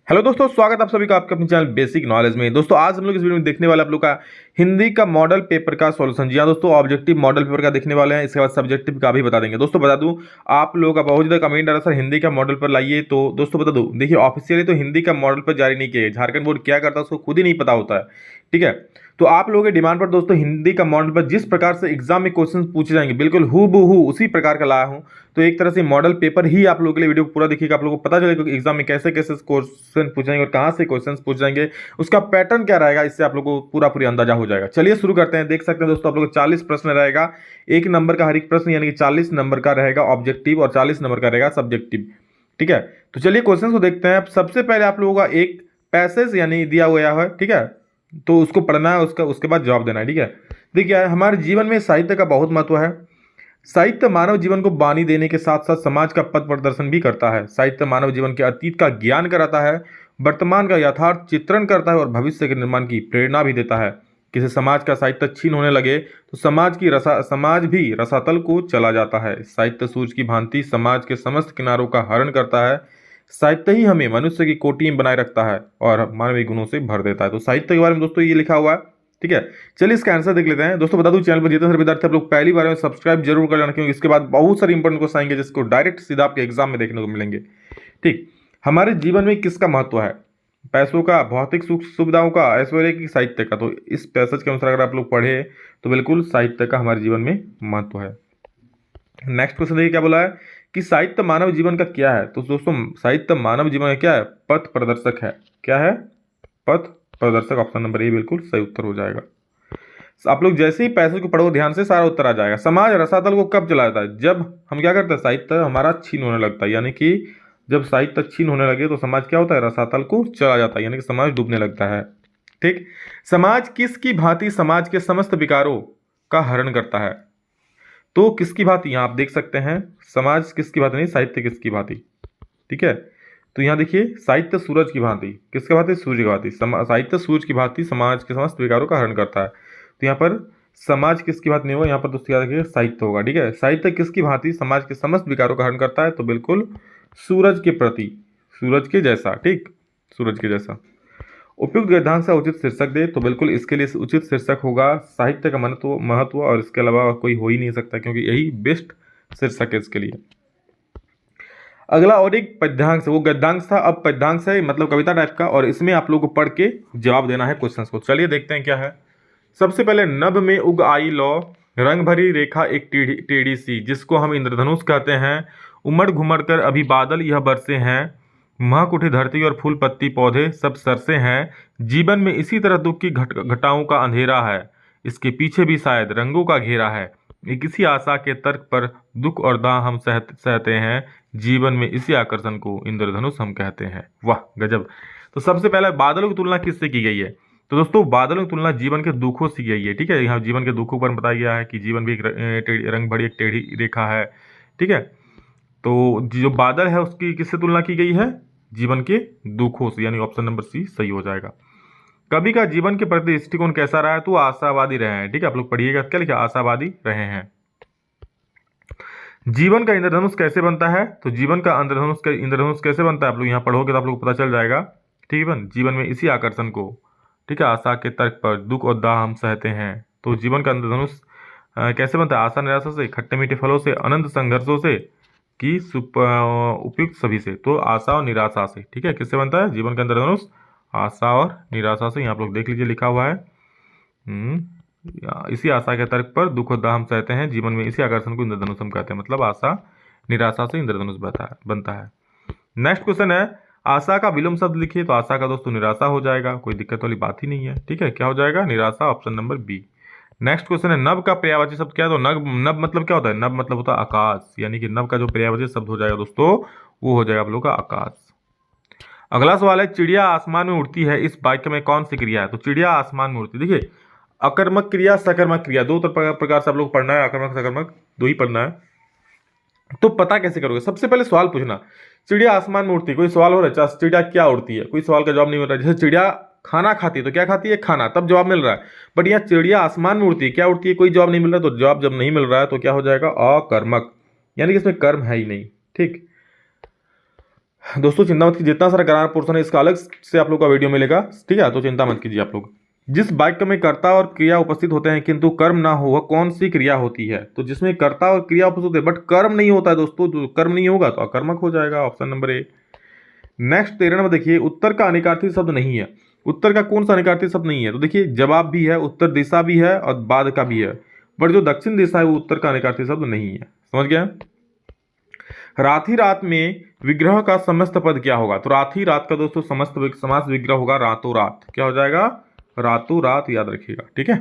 Hello दोस्तों, स्वागत आप सभी का आपके अपने चैनल बेसिक नॉलेज में। दोस्तों आज हम लोग इस वीडियो में देखने वाले आप लोग का हिंदी का मॉडल पेपर का सॉल्यूशन। जी हाँ दोस्तों, ऑब्जेक्टिव मॉडल पेपर का देखने वाले हैं, इसके बाद सब्जेक्टिव का भी बता देंगे। दोस्तों बता दूं, आप लोगों का बहुत ज़्यादा कमेंट आ रहा सर हिंदी का मॉडल पर लाइए। तो दोस्तों बता दूं, देखिए ऑफिशियली तो हिंदी का मॉडल पर जारी नहीं किया गया। झारखंड बोर्ड क्या करता है उसको खुद ही नहीं पता होता है, ठीक है। तो आप लोगों के डिमांड पर दोस्तों हिंदी का मॉडल पर जिस प्रकार से एग्जाम में क्वेश्चन पूछे जाएंगे बिल्कुल हूबहू उसी प्रकार का लाया हूं। तो एक तरह से मॉडल पेपर ही आप लोगों के लिए वीडियो पूरा देखिएगा, आप लोगों को पता चलेगा कि एग्जाम में कैसे कैसे क्वेश्चन पूछेंगे और कहां से क्वेश्चन पूछ जाएंगे, उसका पैटर्न क्या रहेगा, इससे आप लोगों को पूरा अंदाजा हो जाएगा। चलिए शुरू करते हैं। देख सकते हैं दोस्तों, आप लोग को 40 प्रश्न रहेगा, 1 नंबर का हर एक प्रश्न, यानी कि 40 नंबर का रहेगा ऑब्जेक्टिव और 40 नंबर का रहेगा सब्जेक्टिव, ठीक है। तो चलिए क्वेश्चन को देखते हैं। सबसे पहले आप लोगों का एक पैसेज यानी दिया हुआ है, ठीक है, तो उसको पढ़ना है, उसके बाद जवाब देना है, ठीक है। देखिए हमारे जीवन में साहित्य का बहुत महत्व है। साहित्य मानव जीवन को बानी देने के साथ साथ समाज का पथ प्रदर्शन भी करता है। साहित्य मानव जीवन के अतीत का ज्ञान कराता है, वर्तमान का यथार्थ चित्रण करता है और भविष्य के निर्माण की प्रेरणा भी देता है। किसी समाज का साहित्य क्षीण होने लगे तो समाज भी रसातल को चला जाता है। साहित्य सूरज की भांति समाज के समस्त किनारों का हरण करता है। साहित्य ही हमें मनुष्य की कोटि में बनाए रखता है और मानवीय गुणों से भर देता है। तो साहित्य के बारे में दोस्तों ये लिखा हुआ है, ठीक है। चलिए इसका आंसर देख लेते हैं। दोस्तों बता दूं, चैनल पर जितने सारे विद्यार्थी आप लोग पहली बार में सब्सक्राइब जरूर कर लेना, क्योंकि इसके बाद बहुत सारे इंपॉर्टेंट क्वेश्चन आएंगे जिसको डायरेक्ट सीधा आपके एग्जाम में देखने को मिलेंगे, ठीक। हमारे जीवन में किसका महत्व है? पैसों का, भौतिक सुख सुविधाओं का, ऐश्वर्य की, साहित्य का? तो इस पैसेज के अनुसार अगर आप लोग पढ़े तो बिल्कुल साहित्य का हमारे जीवन में महत्व है। नेक्स्ट क्वेश्चन देखिए क्या बोला है कि साहित्य मानव जीवन का क्या है। तो दोस्तों साहित्य मानव जीवन का क्या है? पथ प्रदर्शक है। क्या है? पथ प्रदर्शक। ऑप्शन नंबर ए बिल्कुल सही उत्तर हो जाएगा। आप लोग जैसे ही पैसेज को पढ़ो ध्यान से, सारा उत्तर आ जाएगा। समाज रसातल को कब चला जाता है? जब हम क्या करते हैं, साहित्य हमारा छीन होने लगता है, यानी कि जब साहित्य छीन होने लगे तो समाज क्या होता है, रसातल को चला जाता है, यानी कि समाज डूबने लगता है, ठीक। समाज किसकी भांति समाज के समस्त विकारों का हरण करता है? तो किसकी भांति, यहाँ आप देख सकते हैं, समाज किसकी भांति नहीं, साहित्य किसकी भांति, ठीक है। तो यहाँ देखिए, साहित्य सूरज की भांति, किसके भांति? सूर्य की भांति। साहित्य सूरज की भांति समाज के समस्त विकारों का हरण करता है। तो यहाँ पर समाज किसकी भांति नहीं होगा, यहाँ पर दोस्तों याद रखिए साहित्य होगा, ठीक है। साहित्य किसकी भांति समाज के समस्त विकारों का हरण करता है? तो बिल्कुल सूरज के प्रति, सूरज के जैसा, ठीक, सूरज के जैसा। उपयुक्त गद्यांश का उचित शीर्षक दे। तो बिल्कुल इसके लिए उचित शीर्षक होगा साहित्य का महत्व, और इसके अलावा कोई हो ही नहीं सकता, क्योंकि यही बेस्ट शीर्षक है इसके लिए। अगला और एक पद्यांश, वो गद्यांश था, अब पद्यांश है, मतलब कविता टाइप का, और इसमें आप लोगों को पढ़ के जवाब देना है क्वेश्चन को। चलिए देखते हैं क्या है। सबसे पहले, नभ में उग आई लौ, रंग भरी रेखा एक टेढ़ी सी, जिसको हम इंद्रधनुष कहते हैं। उमड़ घुमड़ कर अभी बादल यह बरसे हैं, महक उठी धरती और फूल पत्ती पौधे सब सरसे हैं। जीवन में इसी तरह दुख की घटाओं का अंधेरा है, इसके पीछे भी शायद रंगों का घेरा है। एक इसी आशा के तर्क पर दुख और दाह हम सहते हैं, जीवन में इसी आकर्षण को इंद्रधनुष हम कहते हैं। वाह गजब। तो सबसे पहले बादलों की तुलना किससे की गई है? तो दोस्तों बादलों की तुलना जीवन के दुखों से की गई है, ठीक है। यहाँ जीवन के दुखों पर बताया गया है कि जीवन भी एक रंग भरी एक टेढ़ी रेखा है, ठीक है। तो जो बादल है उसकी किससे तुलना की गई है? जीवन के दुखों से, यानी ऑप्शन नंबर सी सही हो जाएगा। कवि का जीवन के प्रति दृष्टिकोण कैसा रहा है? तो आशावादी रहे हैं, ठीक है। आप लोग पढ़िएगा क्या लिखा, आशावादी रहे हैं। जीवन का इंद्रधनुष कैसे बनता है? तो जीवन का इंद्रधनुष कैसे बनता है? आप लोग यहाँ पढ़ोगे तो आप लोग को पता चल जाएगा, ठीक है। जीवन में इसी आकर्षण को, ठीक है, आशा के तर्क पर दुख और दाह हम सहते हैं। तो जीवन का इंद्रधनुष कैसे बनता है? आशा निराशा से, खट्टे मीठे फलों से, अनंत संघर्षों से, कि उपयुक्त सभी से। तो आशा और निराशा से, ठीक है। किससे बनता है जीवन का इंद्रधनुष? आशा और निराशा से। यहाँ आप लोग देख लीजिए लिखा हुआ है, इसी आशा के तर्क पर दुख और दाह हम सहते हैं, जीवन में इसी आकर्षण को इंद्रधनुष हम कहते हैं। मतलब आशा निराशा से इंद्रधनुष बनता है। नेक्स्ट क्वेश्चन है, आशा का विलोम शब्द लिखिए। तो आशा का दोस्तों निराशा हो जाएगा, कोई दिक्कत वाली बात ही नहीं है, ठीक है। क्या हो जाएगा? निराशा, option number B. Next question है, नभ का पर्यायवाची शब्द क्या है? तो नभ मतलब क्या होता है? नभ मतलब होता है आकाश, यानी कि नभ का जो पर्यायवाची शब्द हो जाएगा दोस्तों वो हो जाएगा आप लोगों का आकाश। अगला सवाल है, चिड़िया आसमान में उड़ती है, इस वाक्य में कौन सी क्रिया है? तो चिड़िया आसमान में उड़ती, देखिए अकर्मक क्रिया, सकर्मक क्रिया, दो प्रकार से आप लोग पढ़ना है, अकर्मक सकर्मक दो ही पढ़ना है। तो पता कैसे करोगे? सबसे पहले सवाल पूछना, चिड़िया आसमान में उड़ती है, कोई सवाल हो रहा है, चिड़िया क्या उड़ती है, कोई सवाल का जवाब नहीं मिल रहा है। जैसे चिड़िया खाना खाती है तो क्या खाती है? खाना, तब जवाब मिल रहा है। बट यहाँ चिड़िया आसमान में उड़ती है, क्या उड़ती है? कोई जवाब नहीं मिल रहा है। तो जवाब जब नहीं मिल रहा है तो क्या हो जाएगा? अकर्मक, यानी कि इसमें कर्म है ही नहीं, ठीक। दोस्तों चिंता मत कीजिए, जितना सारा ग्रामर पोर्शन है इसका अलग से आप लोग का वीडियो मिलेगा, ठीक है, तो चिंता मत कीजिए आप लोग। जिस वाक्य में कर्ता और क्रिया उपस्थित होते हैं किंतु कर्म ना हो, वह कौन सी क्रिया होती है? तो जिसमें कर्ता और क्रिया उपस्थित होते हैं बट कर्म नहीं होता है दोस्तों, तो कर्म नहीं होगा तो अकर्मक हो जाएगा, option number A. Next 13 number देखिए, उत्तर का अनिकार्थी शब्द नहीं है। उत्तर का कौन सा अनिकार्थी शब्द नहीं है? तो देखिए जवाब भी है, उत्तर दिशा भी है और बाद का भी है, बट जो दक्षिण दिशा है वो उत्तर का अनिकार्थी शब्द नहीं है। समझ गया? रात ही रात में विग्रह का समस्त पद क्या होगा? तो रात ही रात का दोस्तों समस्त समास विग्रह होगा रातों रात। क्या हो जाएगा? रातों रात, याद रखिएगा, ठीक है।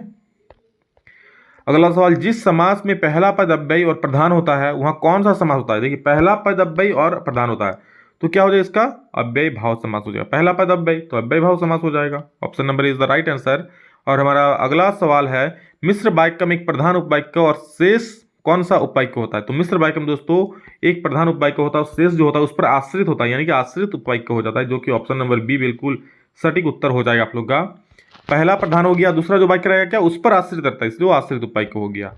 अगला सवाल, जिस समास में पहला पद अव्ययी और प्रधान होता है वहां कौन सा समास होता है? देखिए पहला पद अव्ययी और प्रधान होता है तो क्या हो जाएगा? इसका अव्ययी भाव समास हो जाएगा। पहला पद अव्ययी तो अव्ययी भाव समास हो जाएगा। Option number is the right answer. और हमारा अगला सवाल है, मिश्र वाक्य में एक प्रधान उपवाक्य और शेष कौन सा उपवाक्य होता है? तो मिश्र वाक्य में दोस्तों एक प्रधान उपवाक्य होता है और शेष जो होता है उस पर आश्रित होता है, यानी कि आश्रित उपवाक्य हो जाता है, जो कि ऑप्शन नंबर बी बिल्कुल सटीक उत्तर हो जाएगा आप लोग का। पहला प्रधान हो गया, दूसरा जो वाक्य रहेगा क्या? उस पर आश्रित रहता है, इसलिए वो आश्रित उपवाक्य हो गया।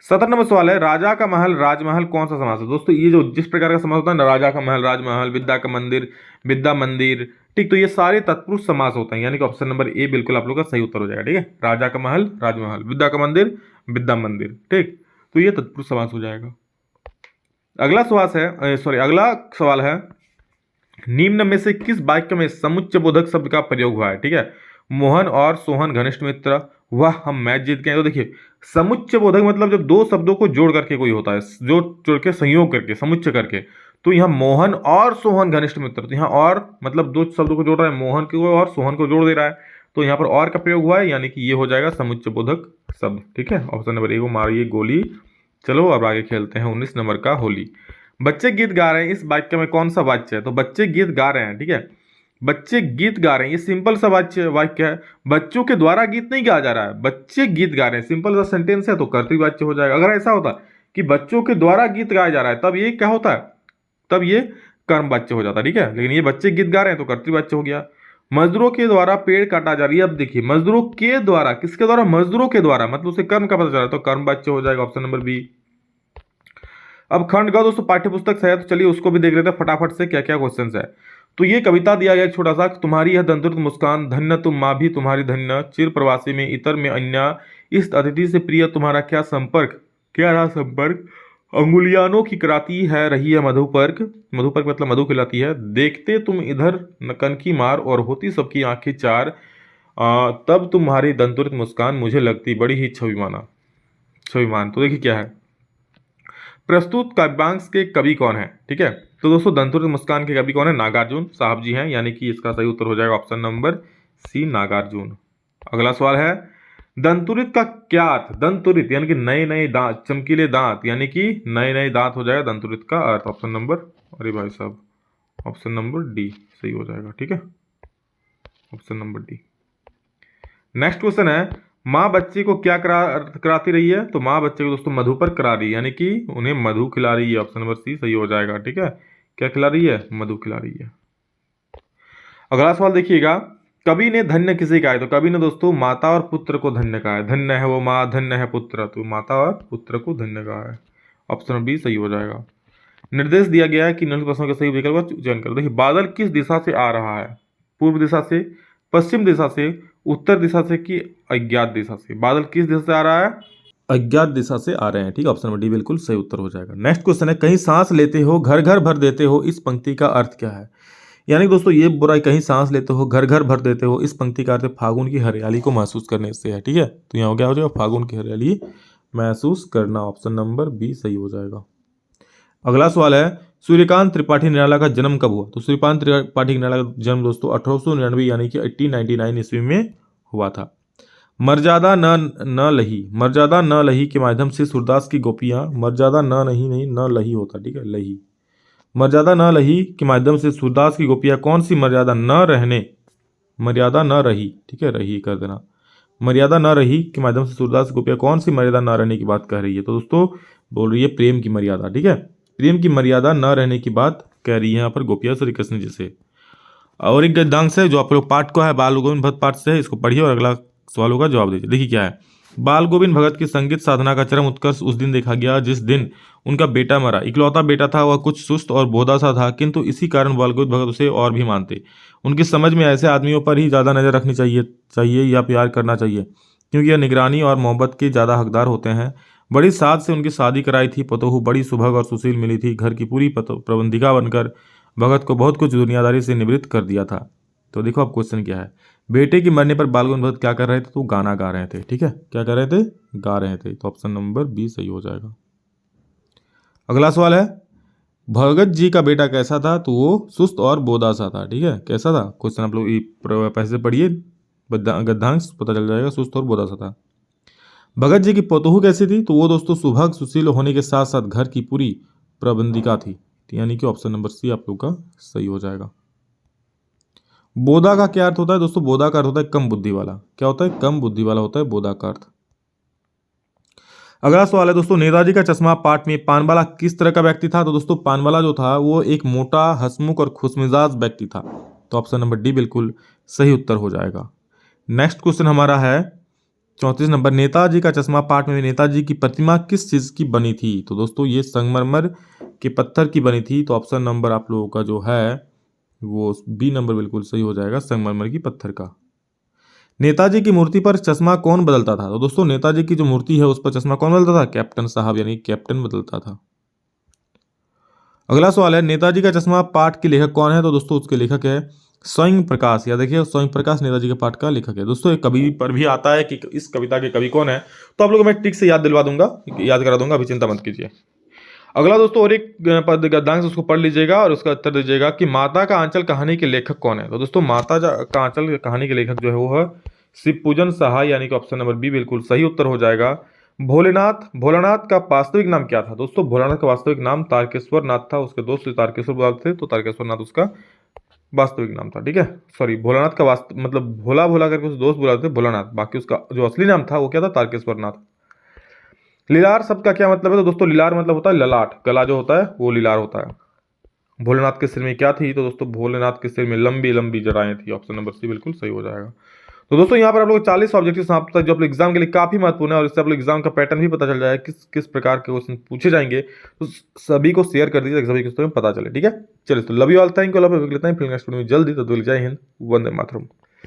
17 नंबर सवाल है, राजा का महल राजमहल कौन सा समास है? दोस्तों ये जो जिस प्रकार का समास होता है ना, राजा का महल राजमहल, विद्या का मंदिर विद्या मंदिर, ठीक, तो ये सारे तत्पुरुष समास होते हैं, यानी कि ऑप्शन नंबर ए बिल्कुल आप लोग का सही उत्तर हो जाएगा, ठीक है। राजा का महल राजमहल, विद्या का मंदिर विद्या मंदिर, ठीक, तो ये तत्पुरुष समास हो जाएगा। अगला सवाल है, निम्न में से किस वाक्य में समुच्चय बोधक शब्द का प्रयोग हुआ है? ठीक है, मोहन और सोहन घनिष्ठ मित्र, वह हम मैच जीत गए। तो देखिए समुच्चय बोधक मतलब जब दो शब्दों को जोड़ करके कोई होता है, जो जोड़ के संयोग करके समुच्चय करके, तो यहाँ मोहन और सोहन घनिष्ठ मित्र, तो यहाँ और मतलब दो शब्दों को जोड़ रहा है, मोहन को और सोहन को जोड़ दे रहा है, तो यहाँ पर और का प्रयोग हुआ है, यानी कि ये हो जाएगा समुच्चय बोधक शब्द, ठीक है। ऑप्शन नंबर ए को मारिए गोली। चलो अब आगे खेलते हैं 19 नंबर का होली। बच्चे गीत गा रहे हैं, इस वाक्य में कौन सा वाच्य है? तो बच्चे गीत गा रहे हैं, ठीक है, बच्चे गीत गा रहे हैं, ये सिंपल सा वाक्य है, बच्चों के द्वारा गीत नहीं गाया जा रहा है, बच्चे गीत गा रहे हैं, सिंपल सा सेंटेंस है, तो कर्तृवाच्य हो जाएगा। अगर ऐसा होता कि बच्चों के द्वारा गीत गाया जा रहा है तब ये क्या होता है? तब ये कर्मवाच्य हो जाता, ठीक है, लेकिन ये बच्चे गीत गा रहे हैं तो कर्तृवाच्य हो गया। मजदूरों के द्वारा पेड़ काटा जा रही है, अब देखिए मजदूरों के द्वारा, किसके द्वारा? मजदूरों के द्वारा, मतलब उसे कर्म का पता चल रहा है, तो कर्मवाच्य हो जाएगा, ऑप्शन नंबर बी। अब खंड का दोस्तों पाठ्य पुस्तक है, तो चलिए उसको भी देख लेते हैं फटाफट से क्या क्या क्वेश्चन है। तो ये कविता दिया गया एक छोटा सा, तुम्हारी यह दंतुरित मुस्कान, धन्य तुम माँ भी तुम्हारी धन्य, चिर प्रवासी में इतर में अन्य, इस अतिथि से प्रिय तुम्हारा क्या संपर्क, क्या रहा संपर्क, अंगुलियानों की कराती है रही है मधुपर्क, मधुपर्क मतलब मधु खिलाती है, देखते तुम इधर नकन की मार और होती सबकी आंखें चार, तब तुम्हारी दंतुरित मुस्कान मुझे लगती बड़ी ही छविमान। तो देखिए क्या है, प्रस्तुत काव्यांश के कवि कौन है? ठीक है, तो दोस्तों दंतुरित मुस्कान के कवि कौन है? नागार्जुन साहब जी हैं, यानी कि इसका सही उत्तर हो जाएगा ऑप्शन नंबर सी, नागार्जुन। अगला सवाल है, दंतुरित का क्या अर्थ? दंतुरित यानी कि नए नए दांत, चमकीले दांत, यानी कि नए नए दांत हो जाएगा दंतुरित का अर्थ, ऑप्शन नंबर, अरे भाई साहब, ऑप्शन नंबर डी सही हो जाएगा, ठीक है, option number D. Next question है, माँ बच्चे को क्या कराती रही है? तो माँ बच्चे को दोस्तों मधु पर करा रही है, यानी कि उन्हें मधु खिला रही है, ऑप्शन नंबर सी सही हो जाएगा, ठीक है। क्या खिला रही है? मधु खिला रही है। अगला सवाल देखिएगा, कवि ने धन्य किसे कहा है? तो कवि ने दोस्तों माता और पुत्र को धन्य कहा है, धन्य है वो माँ, धन्य है पुत्र, तो माता और पुत्र को धन्य कहा है, ऑप्शन नंबर बी सही हो जाएगा। निर्देश दिया गया है कि निम्न प्रश्नों के सही विकल्प का चयन करो। देखिए बादल किस दिशा से आ रहा है? पूर्व दिशा से, पश्चिम दिशा से, उत्तर दिशा से कि अज्ञात दिशा से? बादल किस दिशा से आ रहा है? अज्ञात दिशा से आ रहे हैं, ठीक है, ऑप्शन नंबर डी बिल्कुल सही उत्तर हो जाएगा। नेक्स्ट क्वेश्चन है, कहीं सांस लेते हो घर घर भर देते हो, इस पंक्ति का अर्थ क्या है? यानी दोस्तों ये बुराई, कहीं सांस लेते हो घर घर भर देते हो, इस पंक्ति का अर्थ फागुन की हरियाली को महसूस करने से है, ठीक है, तो यहाँ क्या हो जाएगा? फागुन की हरियाली महसूस करना, ऑप्शन नंबर बी सही हो जाएगा। अगला सवाल है, सूर्यकांत त्रिपाठी निराला का जन्म कब हुआ? तो सूर्यकांत त्रिपाठी निराला का जन्म दोस्तों 1899 यानी कि 1899 ईस्वी में हुआ था। मर्यादा न लही, मर्यादा न लही के माध्यम से सूरदास की गोपियां, मर्यादा न लही होता, ठीक है, लही, मर्यादा न लही के माध्यम से सूरदास की गोपियां कौन सी मर्यादा न रहने, मर्यादा न रही, ठीक है, रही कर देना, मर्यादा न रही के माध्यम से सूरदास की गोपियां कौन सी मर्यादा न रहने की बात कह रही है? तो दोस्तों बोल रही है प्रेम की मर्यादा, ठीक है, प्रेम की मर्यादा न रहने की बात कह रही है यहाँ पर गोपियां श्री कृष्ण जी से। और एक गद्यांश है जो आप लोग पाठ को है बाल गोविंद भट्ट पाठ से है, इसको पढ़िए और अगला सवालों का जवाब दीजिए। देखिए क्या है, बाल गोविंद भगत की संगीत साधना का चरम उत्कर्ष उस दिन देखा गया जिस दिन उनका बेटा मरा। इकलौता बेटा था, वह कुछ सुस्त और बोधा सा था, किंतु इसी कारण बाल गोविंद भगत उसे और भी मानते। उनकी समझ में ऐसे आदमियों पर ही ज़्यादा नज़र रखनी चाहिए या प्यार करना चाहिए, क्योंकि यह निगरानी और मोहब्बत के ज़्यादा हकदार होते हैं। बड़ी साथ से उनकी शादी कराई थी। पतोहू बड़ी सुभग और सुशील मिली थी। घर की पूरी प्रबंधिका बनकर भगत को बहुत कुछ दुनियादारी से निवृत्त कर दिया था। तो देखो अब क्वेश्चन क्या है। बेटे की मरने पर बाल गोविंद भगत क्या कर रहे थे? तो गाना गा रहे थे। ठीक है, क्या कर रहे थे? गा रहे थे। तो ऑप्शन नंबर बी सही हो जाएगा। अगला सवाल है, भगत जी का बेटा कैसा था? तो वो सुस्त और बोधा सा था। ठीक है, कैसा था? क्वेश्चन आप लोग पैसे पढ़िए, गद्यांश पता चल जाएगा। सुस्त और बोधा सा था। भगत जी की पोतोहू कैसी थी? तो वो दोस्तों सुभग सुशील होने के साथ साथ घर की पूरी प्रबंधिका थी। यानी कि ऑप्शन नंबर सी आप लोग का सही हो जाएगा। बोधा का क्या अर्थ होता है दोस्तों? बोधा का अर्थ होता है कम बुद्धि वाला। क्या होता है? कम बुद्धि वाला होता है बोधा का अर्थ। अगला सवाल है दोस्तों, नेताजी का चश्मा पाठ में पानवाला किस तरह का व्यक्ति था? तो दोस्तों पानवाला जो था वो एक मोटा, हंसमुख और खुशमिजाज व्यक्ति था। तो ऑप्शन नंबर डी बिल्कुल सही उत्तर हो जाएगा। नेक्स्ट क्वेश्चन हमारा है 34 नंबर, नेताजी का चश्मा पाठ में नेताजी की प्रतिमा किस चीज की बनी थी? तो दोस्तों ये संगमरमर के पत्थर की बनी थी। तो ऑप्शन नंबर आप लोगों का जो है वो बी नंबर बिल्कुल सही हो जाएगा, संगमरमर की पत्थर का। नेताजी की मूर्ति पर चश्मा कौन बदलता था? तो दोस्तों नेताजी की जो मूर्ति है उस पर चश्मा कौन बदलता था? कैप्टन साहब, यानी कैप्टन बदलता था। अगला सवाल है, नेताजी का चश्मा पाठ के लेखक कौन है? तो दोस्तों उसके लेखक है स्वयं प्रकाश। या देखिए स्वयं प्रकाश नेताजी के पाठ का लेखक है। दोस्तों एक कवि पर भी आता है कि इस कविता के कवि कौन है, तो आप लोगों को मैं टिक से याद दिलवा दूंगा, याद करा दूंगा, अभी चिंता मत कीजिए। अगला दोस्तों और एक पद गद्यांश उसको पढ़ लीजिएगा और उसका उत्तर दीजिएगा कि माता का आंचल कहानी के लेखक कौन है? तो दोस्तों माता का आंचल कहानी के लेखक जो है वो है शिवपूजन सहाय, यानी कि ऑप्शन नंबर बी बिल्कुल सही उत्तर हो जाएगा। भोलानाथ का वास्तविक नाम क्या था? दोस्तों भोलानाथ का वास्तविक नाम तारकेश्वर नाथ था। उसके दोस्त तारकेश्वर बुलाते थे, तो तारकेश्वर नाथ उसका वास्तविक नाम था। ठीक है, सॉरी, भोलानाथ का मतलब भोला भोला करके उस दोस्त बुलाते थे भोलानाथ, बाकी उसका जो असली नाम था वो क्या था? तारकेश्वर नाथ। लीलार शब्द का क्या मतलब है? तो दोस्तों लीलार मतलब होता है ललाट, गला जो होता है वो लीलार होता है। भोलेनाथ के सिर में क्या थी? तो दोस्तों भोलेनाथ के सिर में लंबी लंबी जड़ाएं थी। ऑप्शन नंबर सी बिल्कुल सही हो जाएगा। तो दोस्तों यहाँ पर आप लोग 40 ऑब्जेक्टिव समाप्त होता है, जो आप लोग एग्जाम के लिए काफी महत्वपूर्ण है, और इससे आप लोग एग्जाम का पैटर्न भी पता चल जाएगा किस किस प्रकार के क्वेश्चन पूछे जाएंगे। तो सभी को शेयर कर दीजिए, सभी को पता चले। ठीक है, चलिए तो love you all, thank you, love you, फिर नेक्स्ट वीडियो में जल्दी। तो जय हिंद, वंदे मातरम।